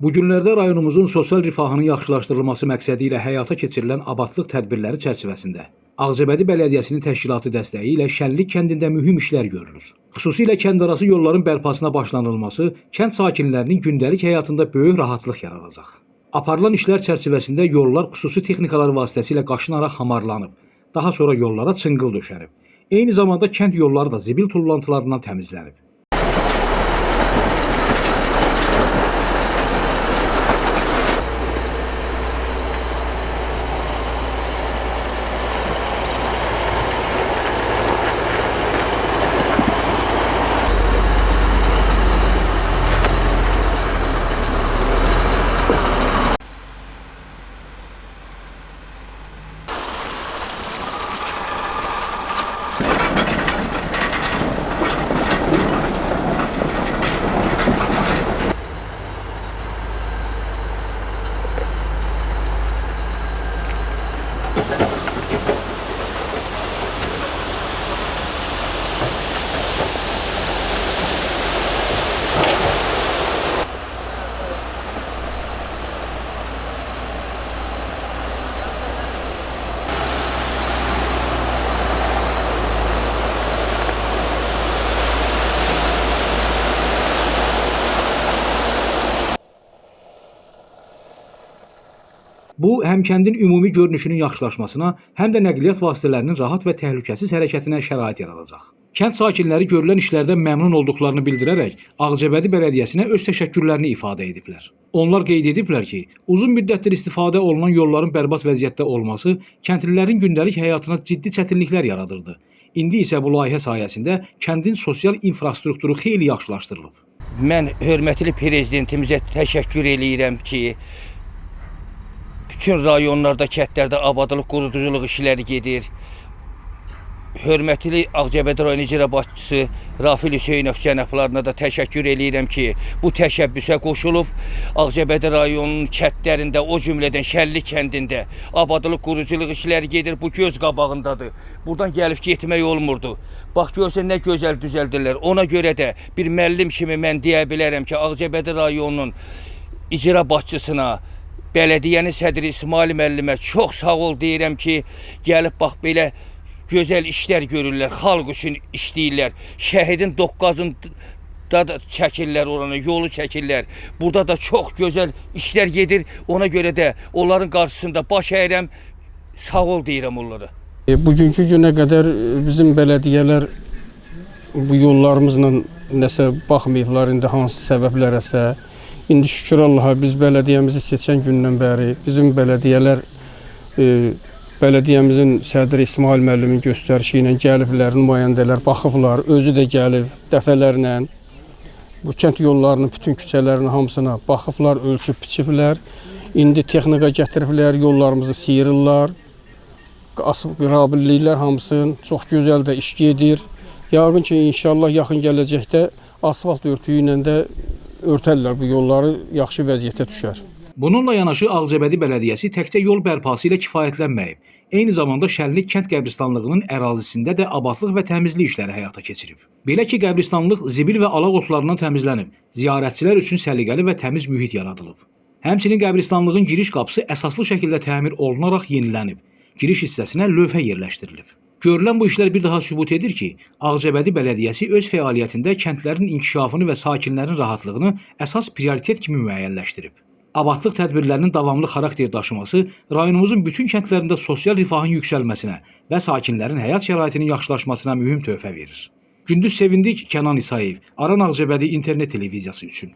Bu günlərdə rayonumuzun sosial rifahının yaxşılaşdırılması məqsədi ilə həyata keçirilən abadlıq tədbirləri çərçivəsində Ağcabədi Bələdiyyəsinin təşkilatı dəstəyi ilə Şənlik kəndində mühüm işlər görülür. Xüsusilə kəndarası yolların bərpasına başlanılması kənd sakinlərinin gündəlik həyatında böyük rahatlıq yaradacaq. Aparılan işlər çərçivəsində yollar xüsusi texnikalar vasitəsilə qaşınaraq hamarlanıb, daha sonra yollara çınqıl döşənib. Eyni zamanda kənd yolları da zibil tullantılarından təmizlənib. Bu, həm kəndin ümumi görünüşünün yaxşılaşmasına, həm də nəqliyyat vasitələrinin rahat və təhlükəsiz hərəkətinə şərait yaradacaq. Kənd sakinləri görülən işlərdən məmnun olduqlarını bildirərək Ağcabədi Bələdiyyəsinə öz təşəkkürlərini ifadə ediblər. Onlar qeyd ediblər ki, uzun müddətdir istifadə olunan yolların bərbad vəziyyətdə olması kəndlilərin gündəlik həyatına ciddi çətinliklər yaradırdı. İndi isə bu layihə sayəsində kəndin sosial infrastrukturu xeyli yaxşılaşdırılıb. Mən hörmətli prezidentimizə təşəkkür eləyirəm ki, bütün rayonlarda, kəndlərdə abadlıq, quruculuq işləri gedir. Hörmətli Ağcabədi rayon icra başçısı Rafil Hüseynov cənablarına da təşəkkür eləyirəm ki, bu təşəbbüsə qoşulub. Ağcabədi rayonunun kəndlərində, o cümlədən Şənlik kəndində abadlıq, quruculuq işləri gedir. Bu göz qabağındadır. Buradan gəlib getmək olmurdu. Bax, görsən nə gözəl düzəldirlər. Ona görə də bir müəllim kimi mən deyə bilərəm ki, Ağcabədi rayonunun icra başçısına, Bələdiyyənin sədri İsmail müəllimə çox sağ ol deyirəm ki, gəlib bax belə gözəl işlər görürlər, xalq üçün işləyirlər. Şəhidin doqqazında da çəkirlər orana, yolu çəkirlər. Burada da çox gözəl işlər gedir. Ona görə də onların qarşısında baş əyirəm, sağ ol deyirəm onlara. Bugünkü günə qədər bizim bələdiyyələr bu yollarımızla nəsə baxmayıblar, indi hansı səbəblərəsə. İndi şükür Allaha biz bələdiyyəmizi seçən gündən bəri bizim bələdiyyələr bələdiyyəmizin sədri İsmail müəllimin göstərişi ilə gəliblər, nümayəndələr baxıblar, özü də gəlib dəfələrlə bu kənd yollarının bütün küçələrinin hamısına baxıblar, ölçüb biçiblər. İndi texnika gətiriblər, yollarımızı sıyırırlar, qrabilliklər hamısının çox gözəl də iş gedir. Yəqin ki, inşallah yaxın gələcəkdə asfalt örtüyü ilə də örtərlər, bu yolları yaxşı vəziyyətə düşər. Bununla yanaşı Ağcabədi Bələdiyyəsi təkcə yol bərpası ilə kifayətlənməyib. Eyni zamanda Şənlik kənd qəbristanlığının ərazisində də abadlıq və təmizlik işləri həyata keçirib. Belə ki, qəbristanlıq zibil və alaq otlarından təmizlənib, ziyarətçilər üçün səliqəli və təmiz mühit yaradılıb. Həmçinin qəbristanlığın giriş qapısı əsaslı şəkildə təmir olunaraq yenilənib, giriş hissəsinə lövhə yerləşdirilib. Görülən bu işlər bir daha sübut edir ki, Ağcabədi Bələdiyyəsi öz fəaliyyətində kəndlərin inkişafını və sakinlərin rahatlığını əsas prioritet kimi müəyyənləşdirib. Abadlıq tədbirlərinin davamlı xarakter daşıması rayonumuzun bütün kəndlərində sosial rifahın yüksəlməsinə və sakinlərin həyat şəraitinin yaxşılaşmasına mühüm töhfə verir. Gündüz Sevindik, Kənan İsayev, Aran Ağcabədi internet televiziyası üçün.